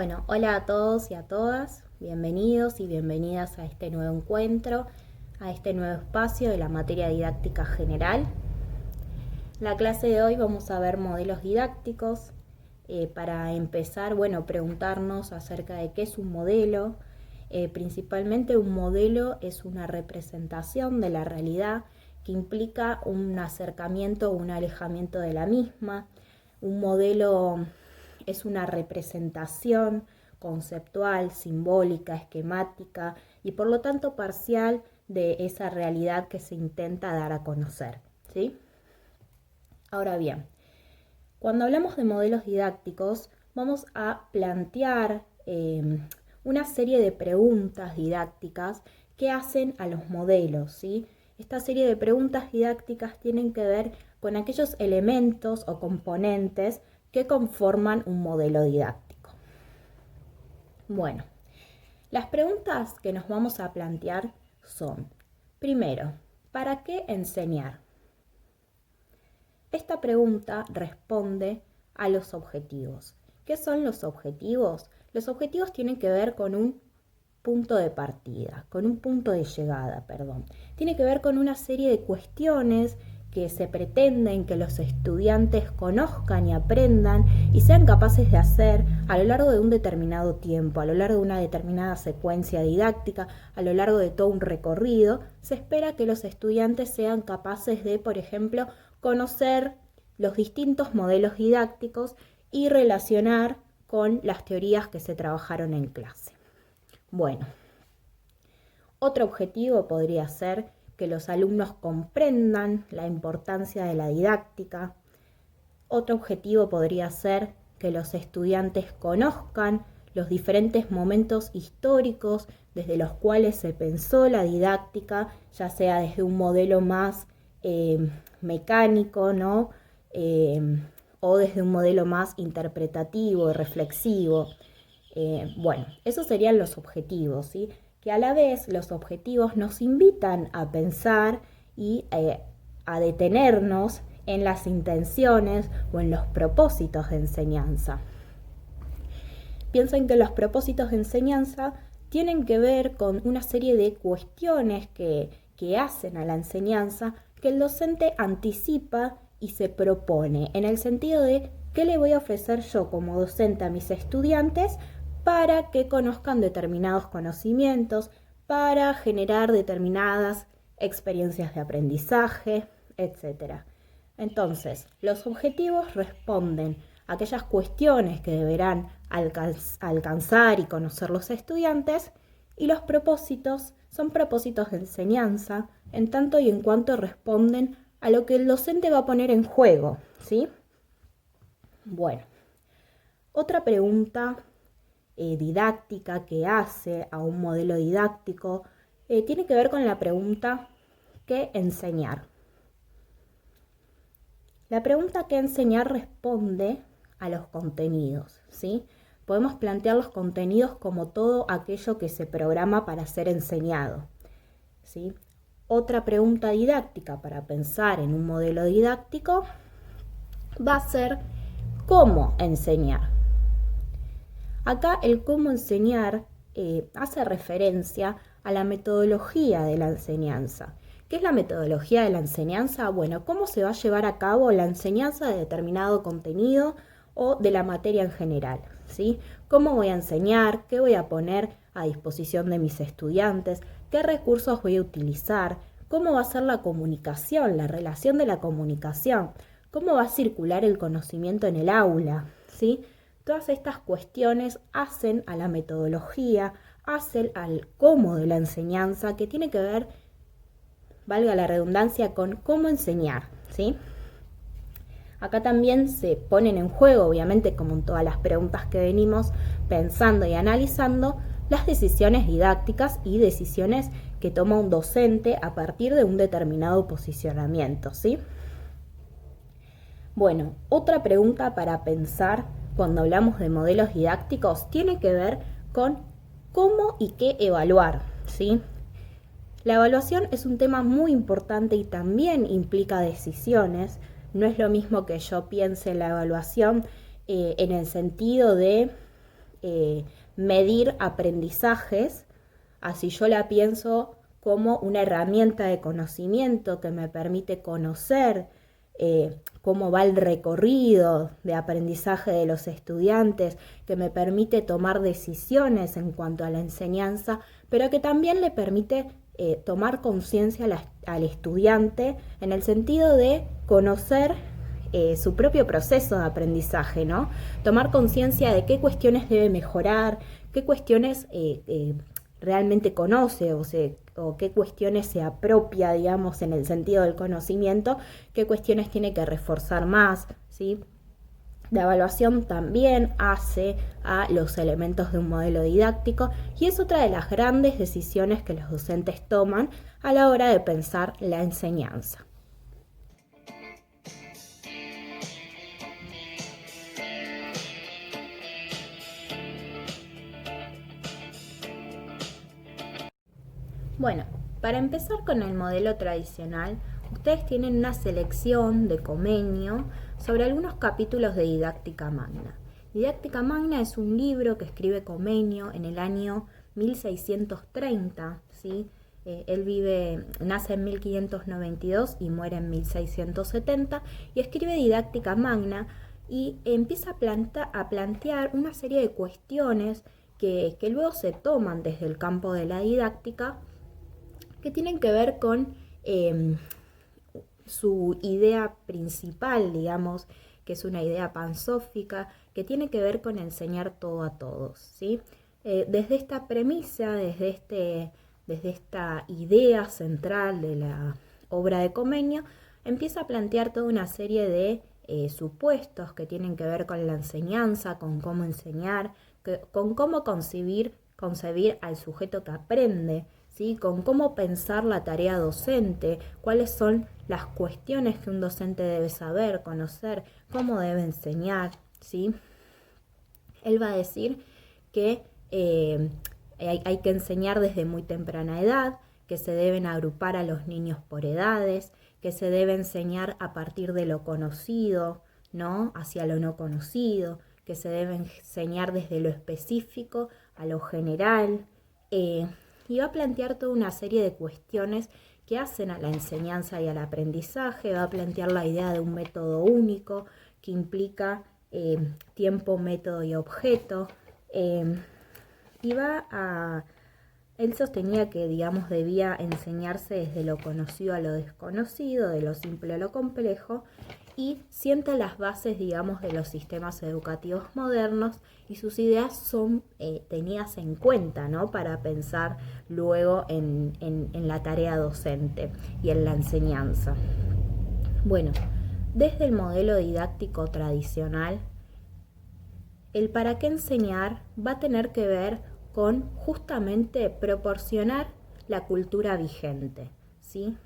Bueno, hola a todos y a todas, bienvenidos y bienvenidas a este nuevo encuentro, a este nuevo espacio de la materia didáctica general. En la clase de hoy vamos a ver modelos didácticos. Para empezar, preguntarnos acerca de qué es un modelo. Principalmente un modelo es una representación de la realidad que implica un acercamiento o un alejamiento de la misma. Un modelo es una representación conceptual, simbólica, esquemática y por lo tanto parcial de esa realidad que se intenta dar a conocer, ¿sí? Ahora bien, cuando hablamos de modelos didácticos, vamos a plantear una serie de preguntas didácticas que hacen a los modelos, ¿sí? Esta serie de preguntas didácticas tienen que ver con aquellos elementos o componentes que conforman un modelo didáctico. Bueno, las preguntas que nos vamos a plantear son, primero, ¿para qué enseñar? Esta pregunta responde a los objetivos. ¿Qué son los objetivos? Los objetivos tienen que ver con un punto de partida, con un punto de llegada, perdón. Tiene que ver con una serie de cuestiones que se pretenden que los estudiantes conozcan y aprendan y sean capaces de hacer a lo largo de un determinado tiempo, a lo largo de una determinada secuencia didáctica, a lo largo de todo un recorrido. Se espera que los estudiantes sean capaces de, por ejemplo, conocer los distintos modelos didácticos y relacionar con las teorías que se trabajaron en clase. Bueno, otro objetivo podría ser que los alumnos comprendan la importancia de la didáctica. Otro objetivo podría ser que los estudiantes conozcan los diferentes momentos históricos desde los cuales se pensó la didáctica, ya sea desde un modelo más mecánico, ¿no? O desde un modelo más interpretativo y reflexivo. Esos serían los objetivos, ¿sí? Que a la vez los objetivos nos invitan a pensar y a detenernos en las intenciones o en los propósitos de enseñanza. Piensen que los propósitos de enseñanza tienen que ver con una serie de cuestiones que hacen a la enseñanza que el docente anticipa y se propone, en el sentido de qué le voy a ofrecer yo como docente a mis estudiantes para que conozcan determinados conocimientos, para generar determinadas experiencias de aprendizaje, etc. Entonces, los objetivos responden a aquellas cuestiones que deberán alcanzar y conocer los estudiantes, y los propósitos son propósitos de enseñanza en tanto y en cuanto responden a lo que el docente va a poner en juego, ¿sí? Bueno, otra pregunta didáctica que hace a un modelo didáctico tiene que ver con la pregunta ¿qué enseñar? La pregunta ¿qué enseñar? Responde a los contenidos, ¿sí? Podemos plantear los contenidos como todo aquello que se programa para ser enseñado, ¿sí? Otra pregunta didáctica para pensar en un modelo didáctico va a ser ¿cómo enseñar? Acá el cómo enseñar hace referencia a la metodología de la enseñanza. ¿Qué es la metodología de la enseñanza? Bueno, cómo se va a llevar a cabo la enseñanza de determinado contenido o de la materia en general, ¿sí? ¿Cómo voy a enseñar? ¿Qué voy a poner a disposición de mis estudiantes? ¿Qué recursos voy a utilizar? ¿Cómo va a ser la comunicación, la relación de la comunicación? ¿Cómo va a circular el conocimiento en el aula? ¿Sí? Todas estas cuestiones hacen a la metodología, hacen al cómo de la enseñanza, que tiene que ver, valga la redundancia, con cómo enseñar, ¿sí? Acá también se ponen en juego, obviamente, como en todas las preguntas que venimos pensando y analizando, las decisiones didácticas y decisiones que toma un docente a partir de un determinado posicionamiento, ¿sí? Bueno, otra pregunta para pensar cuando hablamos de modelos didácticos tiene que ver con cómo y qué evaluar, ¿sí? La evaluación es un tema muy importante y también implica decisiones. No es lo mismo que yo piense en la evaluación en el sentido de medir aprendizajes, así yo la pienso como una herramienta de conocimiento que me permite conocer cómo va el recorrido de aprendizaje de los estudiantes, que me permite tomar decisiones en cuanto a la enseñanza, pero que también le permite tomar conciencia al estudiante en el sentido de conocer su propio proceso de aprendizaje, ¿no? Tomar conciencia de qué cuestiones debe mejorar, qué cuestiones realmente conoce o qué cuestiones se apropia, digamos, en el sentido del conocimiento, qué cuestiones tiene que reforzar más, ¿sí? La evaluación también hace a los elementos de un modelo didáctico y es otra de las grandes decisiones que los docentes toman a la hora de pensar la enseñanza. Bueno, para empezar con el modelo tradicional, ustedes tienen una selección de Comenio sobre algunos capítulos de Didáctica Magna. Didáctica Magna es un libro que escribe Comenio en el año 1630, ¿sí? Él nace en 1592 y muere en 1670 y escribe Didáctica Magna y empieza a plantear una serie de cuestiones que luego se toman desde el campo de la didáctica, que tienen que ver con su idea principal, digamos, que es una idea pansófica, que tiene que ver con enseñar todo a todos, ¿sí? Desde esta premisa, desde esta idea central de la obra de Comenio, empieza a plantear toda una serie de supuestos que tienen que ver con la enseñanza, con cómo enseñar, con cómo concebir al sujeto que aprende, ¿sí? Con cómo pensar la tarea docente, cuáles son las cuestiones que un docente debe saber, conocer, cómo debe enseñar, ¿sí? Él va a decir que hay que enseñar desde muy temprana edad, que se deben agrupar a los niños por edades, que se debe enseñar a partir de lo conocido, ¿no? Hacia lo no conocido, que se debe enseñar desde lo específico a lo general, y va a plantear toda una serie de cuestiones que hacen a la enseñanza y al aprendizaje. Va a plantear la idea de un método único que implica tiempo, método y objeto, él sostenía que, digamos, debía enseñarse desde lo conocido a lo desconocido, de lo simple a lo complejo, y sienta las bases, digamos, de los sistemas educativos modernos, y sus ideas son tenidas en cuenta, ¿no? Para pensar luego en la tarea docente y en la enseñanza. Bueno, desde el modelo didáctico tradicional, el para qué enseñar va a tener que ver con justamente proporcionar la cultura vigente, ¿sí?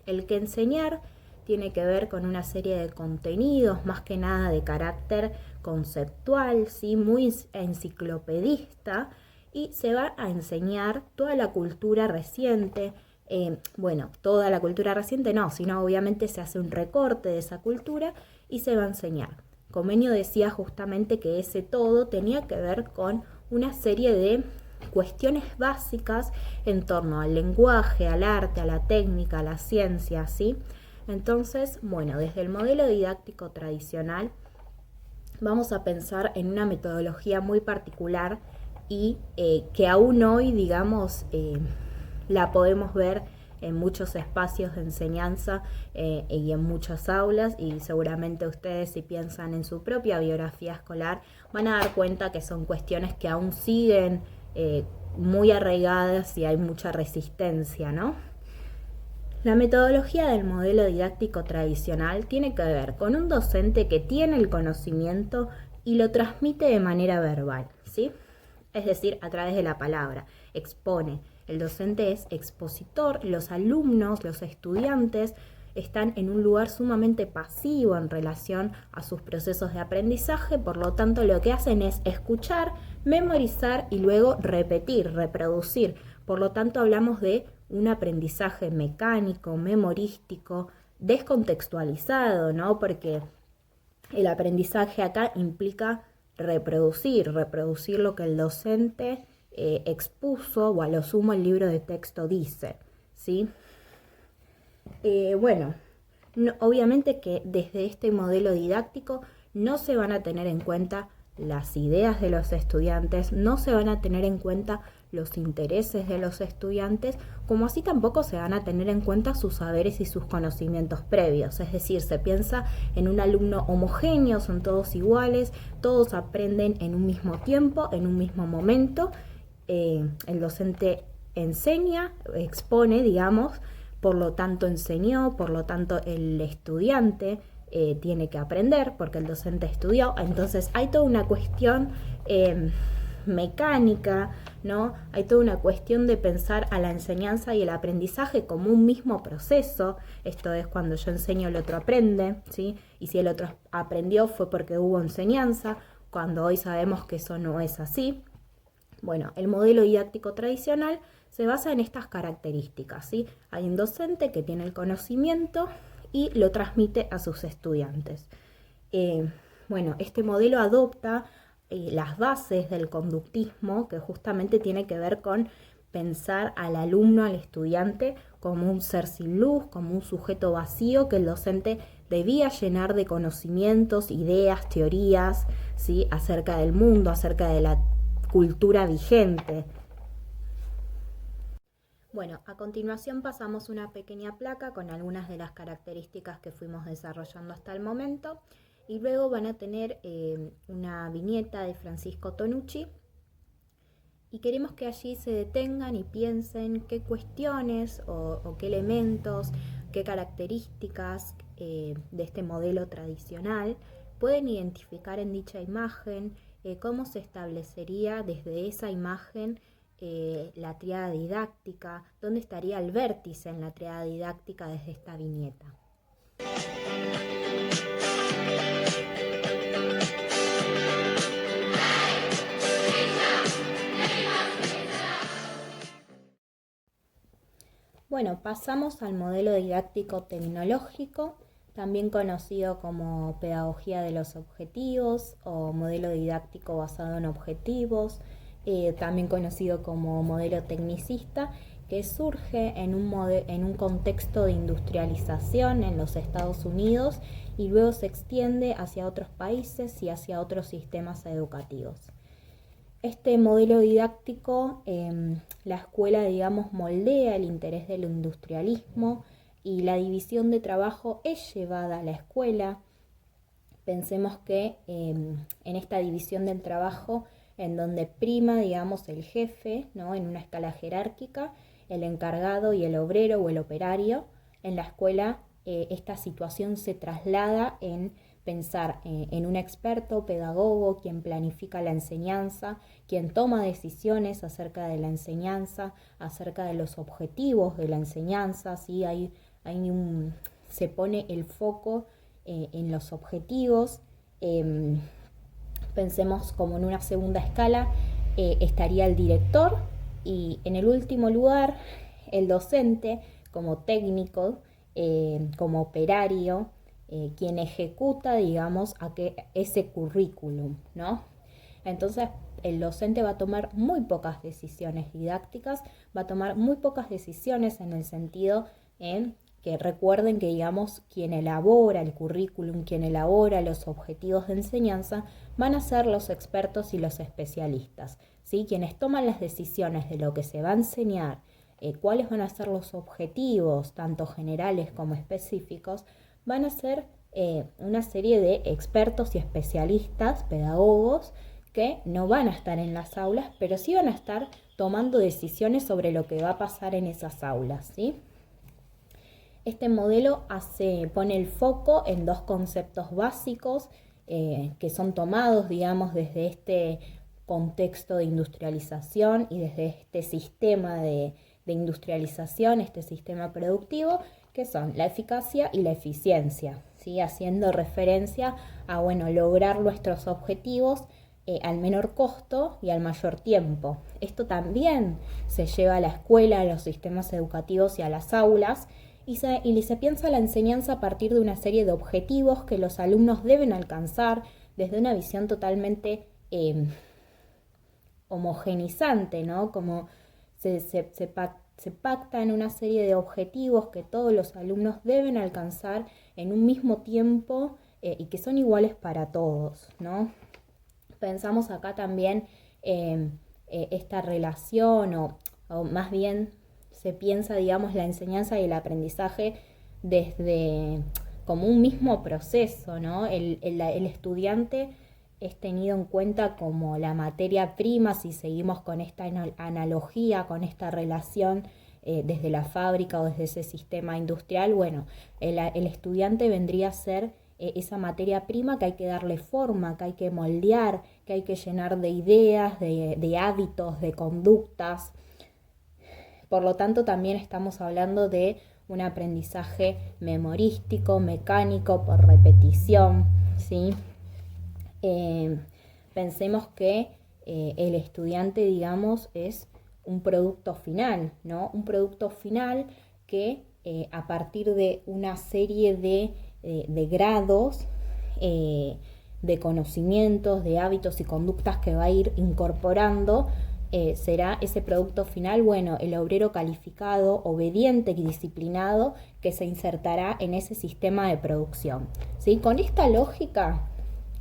El que enseñar tiene que ver con una serie de contenidos, más que nada de carácter conceptual, ¿sí? Muy enciclopedista, y se va a enseñar toda la cultura reciente. Toda la cultura reciente no, sino obviamente se hace un recorte de esa cultura y se va a enseñar. Comenio decía justamente que ese todo tenía que ver con una serie de cuestiones básicas en torno al lenguaje, al arte, a la técnica, a la ciencia, ¿sí? Entonces, desde el modelo didáctico tradicional vamos a pensar en una metodología muy particular y que aún hoy, digamos, la podemos ver en muchos espacios de enseñanza y en muchas aulas, y seguramente ustedes, si piensan en su propia biografía escolar, van a dar cuenta que son cuestiones que aún siguen muy arraigadas y hay mucha resistencia, ¿no? La metodología del modelo didáctico tradicional tiene que ver con un docente que tiene el conocimiento y lo transmite de manera verbal, ¿sí? Es decir, a través de la palabra, expone. El docente es expositor, los alumnos, los estudiantes están en un lugar sumamente pasivo en relación a sus procesos de aprendizaje, por lo tanto lo que hacen es escuchar, memorizar y luego repetir, reproducir. Por lo tanto hablamos de un aprendizaje mecánico, memorístico, descontextualizado, ¿no? Porque el aprendizaje acá implica reproducir lo que el docente expuso, o a lo sumo el libro de texto dice, ¿sí? Obviamente que desde este modelo didáctico no se van a tener en cuenta las ideas de los estudiantes, no se van a tener en cuenta los intereses de los estudiantes, como así tampoco se van a tener en cuenta sus saberes y sus conocimientos previos. Es decir, se piensa en un alumno homogéneo, son todos iguales, todos aprenden en un mismo tiempo, en un mismo momento. El docente enseña, expone, digamos, por lo tanto enseñó, por lo tanto el estudiante tiene que aprender porque el docente estudió. Entonces hay toda una cuestión mecánica, ¿no? Hay toda una cuestión de pensar a la enseñanza y el aprendizaje como un mismo proceso. Esto es, cuando yo enseño, el otro aprende, ¿sí? Y si el otro aprendió fue porque hubo enseñanza, cuando hoy sabemos que eso no es así. Bueno, el modelo didáctico tradicional se basa en estas características, ¿sí? Hay un docente que tiene el conocimiento y lo transmite a sus estudiantes. Este modelo adopta las bases del conductismo, que justamente tiene que ver con pensar al alumno, al estudiante, como un ser sin luz, como un sujeto vacío que el docente debía llenar de conocimientos, ideas, teorías, ¿sí? Acerca del mundo, acerca de la cultura vigente. Bueno, a continuación pasamos una pequeña placa con algunas de las características que fuimos desarrollando hasta el momento, y luego van a tener una viñeta de Francisco Tonucci, y queremos que allí se detengan y piensen qué cuestiones o qué elementos, qué características de este modelo tradicional pueden identificar en dicha imagen, cómo se establecería desde esa imagen la tríada didáctica, dónde estaría el vértice en la tríada didáctica desde esta viñeta. Bueno, pasamos al modelo didáctico tecnológico, también conocido como pedagogía de los objetivos o modelo didáctico basado en objetivos, también conocido como modelo tecnicista, que surge en un contexto de industrialización en los Estados Unidos y luego se extiende hacia otros países y hacia otros sistemas educativos. Este modelo didáctico, la escuela, digamos, moldea el interés del industrialismo y la división de trabajo es llevada a la escuela. Pensemos que en esta división del trabajo, en donde prima, digamos, el jefe, ¿no? En una escala jerárquica, el encargado y el obrero o el operario, en la escuela esta situación se traslada en pensar en un experto pedagogo, quien planifica la enseñanza, quien toma decisiones acerca de la enseñanza, acerca de los objetivos de la enseñanza, ¿sí? Se pone el foco en los objetivos. Pensemos como en una segunda escala estaría el director y en el último lugar el docente como técnico, como operario, quien ejecuta, digamos, ese currículum, ¿no? Entonces el docente va a tomar muy pocas decisiones didácticas, va a tomar muy pocas decisiones en el sentido en que recuerden que, digamos, quien elabora el currículum, quien elabora los objetivos de enseñanza, van a ser los expertos y los especialistas, ¿sí? Quienes toman las decisiones de lo que se va a enseñar, cuáles van a ser los objetivos, tanto generales como específicos, van a ser una serie de expertos y especialistas, pedagogos, que no van a estar en las aulas, pero sí van a estar tomando decisiones sobre lo que va a pasar en esas aulas, ¿sí? Este modelo pone el foco en dos conceptos básicos que son tomados, digamos, desde este contexto de industrialización y desde este sistema de industrialización, este sistema productivo, que son la eficacia y la eficiencia, ¿sí? Haciendo referencia a, lograr nuestros objetivos al menor costo y al mayor tiempo. Esto también se lleva a la escuela, a los sistemas educativos y a las aulas, y se piensa la enseñanza a partir de una serie de objetivos que los alumnos deben alcanzar, desde una visión totalmente homogenizante, ¿no? Como se pactan una serie de objetivos que todos los alumnos deben alcanzar en un mismo tiempo y que son iguales para todos, ¿no? Pensamos acá también esta relación o más bien se piensa, digamos, la enseñanza y el aprendizaje desde como un mismo proceso, ¿no? El estudiante es tenido en cuenta como la materia prima, si seguimos con esta analogía, con esta relación desde la fábrica o desde ese sistema industrial. Bueno, el estudiante vendría a ser esa materia prima que hay que darle forma, que hay que moldear, que hay que llenar de ideas, de hábitos, de conductas. Por lo tanto, también estamos hablando de un aprendizaje memorístico, mecánico, por repetición, ¿sí? Pensemos que el estudiante, digamos, es un producto final, ¿no? Un producto final que a partir de una serie de grados, de conocimientos, de hábitos y conductas que va a ir incorporando, será ese producto final, bueno, el obrero calificado, obediente y disciplinado que se insertará en ese sistema de producción, ¿sí? Con esta lógica,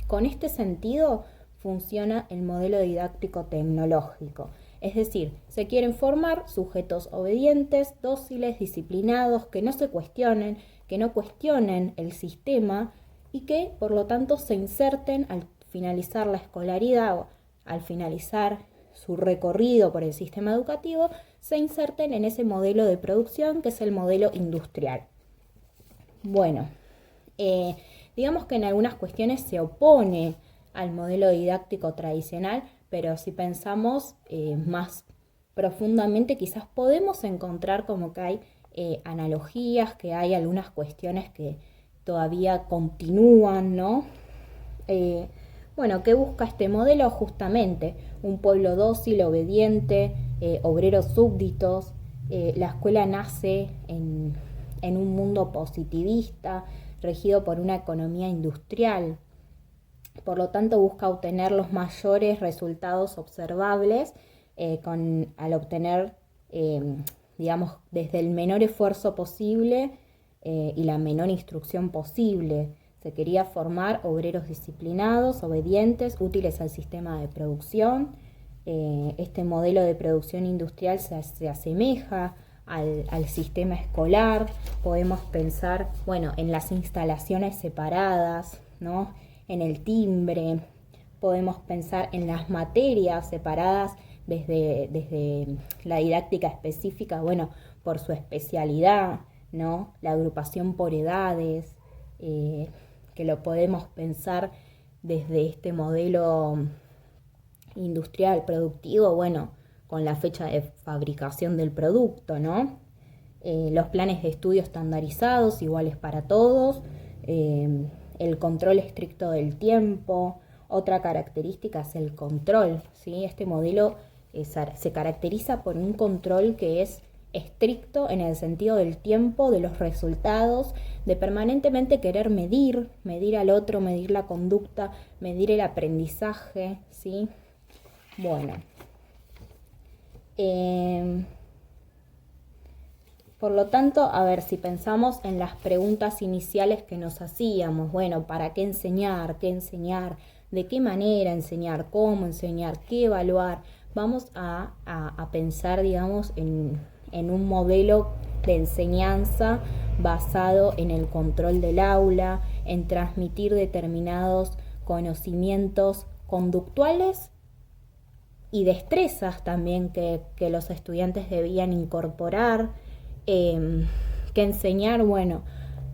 con este sentido, funciona el modelo didáctico tecnológico. Es decir, se quieren formar sujetos obedientes, dóciles, disciplinados, que no se cuestionen, que no cuestionen el sistema y que, por lo tanto, se inserten al finalizar la escolaridad o al finalizar su recorrido por el sistema educativo, se inserten en ese modelo de producción que es el modelo industrial. Bueno, digamos que en algunas cuestiones se opone al modelo didáctico tradicional, pero si pensamos más profundamente, quizás podemos encontrar como que hay analogías, que hay algunas cuestiones que todavía continúan, ¿no? Bueno, ¿qué busca este modelo? Justamente un pueblo dócil, obediente, obreros súbditos. La escuela nace en un mundo positivista, regido por una economía industrial. Por lo tanto, busca obtener los mayores resultados observables al obtener, digamos, desde el menor esfuerzo posible y la menor instrucción posible. Se quería formar obreros disciplinados, obedientes, útiles al sistema de producción. Este modelo de producción industrial se asemeja al sistema escolar. Podemos pensar, bueno, en las instalaciones separadas, ¿no? En el timbre. Podemos pensar en las materias separadas desde la didáctica específica, bueno, por su especialidad, ¿no? La agrupación por edades, que lo podemos pensar desde este modelo industrial, productivo, bueno, con la fecha de fabricación del producto, ¿no? Los planes de estudio estandarizados, iguales para todos, el control estricto del tiempo. Otra característica es el control, ¿sí? Este modelo se caracteriza por un control que es estricto en el sentido del tiempo, de los resultados, de permanentemente querer medir al otro, medir la conducta, medir el aprendizaje, ¿sí? Bueno, por lo tanto, a ver, si pensamos en las preguntas iniciales que nos hacíamos, bueno, ¿para qué enseñar? ¿Qué enseñar? ¿De qué manera enseñar? ¿Cómo enseñar? ¿Qué evaluar? Vamos a pensar, digamos, en un modelo de enseñanza basado en el control del aula, en transmitir determinados conocimientos conductuales y destrezas también que los estudiantes debían incorporar, que enseñar, bueno,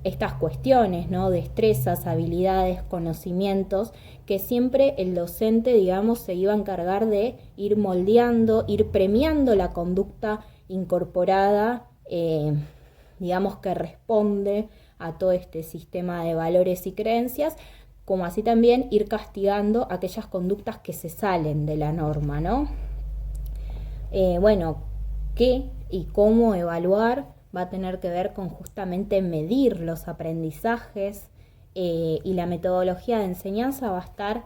estas cuestiones, ¿no? Destrezas, habilidades, conocimientos, que siempre el docente, digamos, se iba a encargar de ir moldeando, ir premiando la conducta incorporada, digamos, que responde a todo este sistema de valores y creencias, como así también ir castigando aquellas conductas que se salen de la norma, ¿no? Bueno, ¿qué y cómo evaluar? Va a tener que ver con justamente medir los aprendizajes, y la metodología de enseñanza va a estar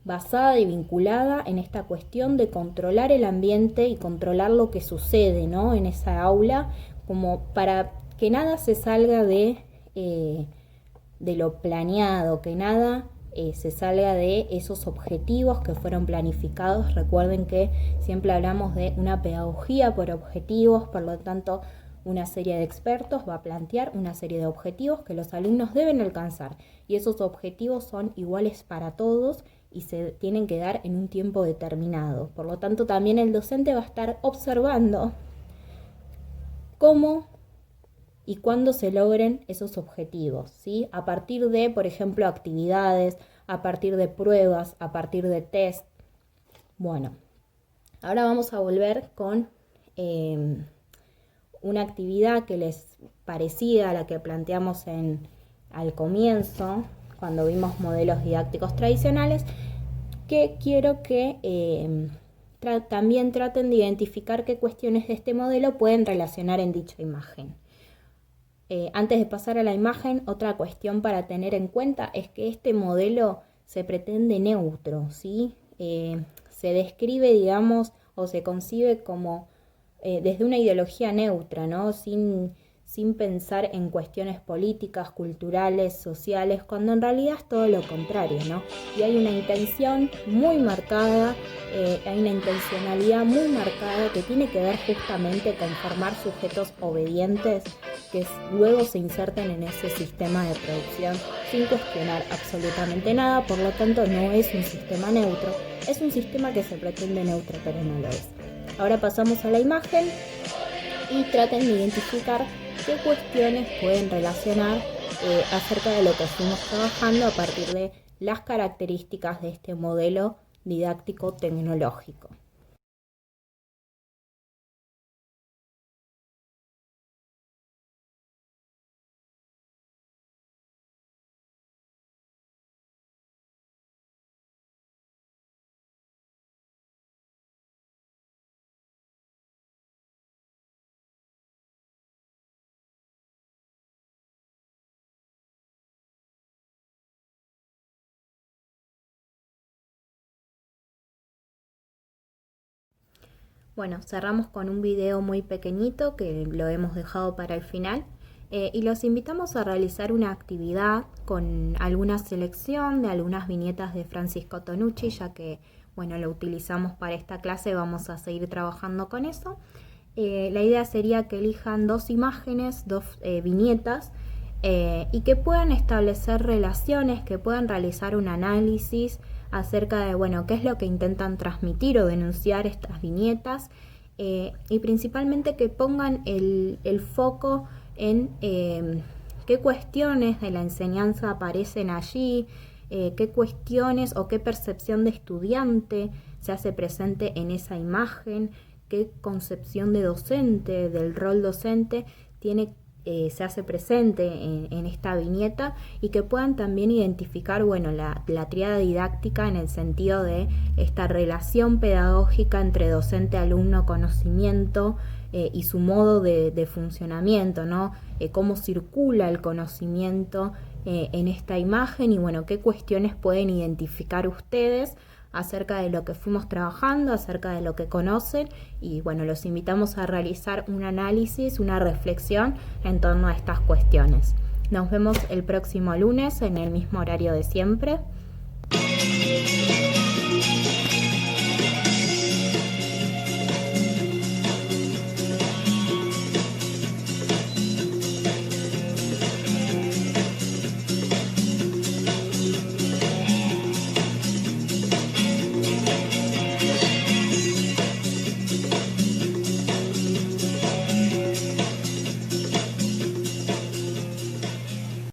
basada y vinculada en esta cuestión de controlar el ambiente y controlar lo que sucede, ¿no?, en esa aula, como para que nada se salga de lo planeado, que nada se salga de esos objetivos que fueron planificados. Recuerden que siempre hablamos de una pedagogía por objetivos, por lo tanto una serie de expertos va a plantear una serie de objetivos que los alumnos deben alcanzar, y esos objetivos son iguales para todos y se tienen que dar en un tiempo determinado. Por lo tanto, también el docente va a estar observando cómo y cuándo se logren esos objetivos, ¿sí? A partir de, por ejemplo, actividades, a partir de pruebas, a partir de test. Bueno, ahora vamos a volver con una actividad que les parecía a la que planteamos al comienzo, cuando vimos modelos didácticos tradicionales, que quiero que también traten de identificar qué cuestiones de este modelo pueden relacionar en dicha imagen. Antes de pasar a la imagen, otra cuestión para tener en cuenta es que este modelo se pretende neutro, ¿sí? Se describe, digamos, o se concibe como desde una ideología neutra, ¿no? Sin pensar en cuestiones políticas, culturales, sociales, cuando en realidad es todo lo contrario, ¿no? Y hay una intención muy marcada, hay una intencionalidad muy marcada que tiene que ver justamente con formar sujetos obedientes que luego se inserten en ese sistema de producción sin cuestionar absolutamente nada. Por lo tanto, no es un sistema neutro, es un sistema que se pretende neutro, pero no lo es. Ahora pasamos a la imagen y traten de identificar qué cuestiones pueden relacionar acerca de lo que fuimos trabajando a partir de las características de este modelo didáctico tecnológico. Bueno, cerramos con un video muy pequeñito que lo hemos dejado para el final y los invitamos a realizar una actividad con alguna selección de algunas viñetas de Francisco Tonucci, ya que, bueno, lo utilizamos para esta clase, vamos a seguir trabajando con eso. La idea sería que elijan 2 imágenes, 2 viñetas y que puedan establecer relaciones, que puedan realizar un análisis acerca de, bueno, qué es lo que intentan transmitir o denunciar estas viñetas y principalmente que pongan el foco en qué cuestiones de la enseñanza aparecen allí, qué cuestiones o qué percepción de estudiante se hace presente en esa imagen, qué concepción de docente, del rol docente se hace presente en esta viñeta, y que puedan también identificar, bueno, la tríada didáctica en el sentido de esta relación pedagógica entre docente, alumno, conocimiento y su modo de funcionamiento, ¿no? Cómo circula el conocimiento en esta imagen y, bueno, qué cuestiones pueden identificar ustedes acerca de lo que fuimos trabajando, acerca de lo que conocen, y bueno, los invitamos a realizar un análisis, una reflexión en torno a estas cuestiones. Nos vemos el próximo lunes en el mismo horario de siempre.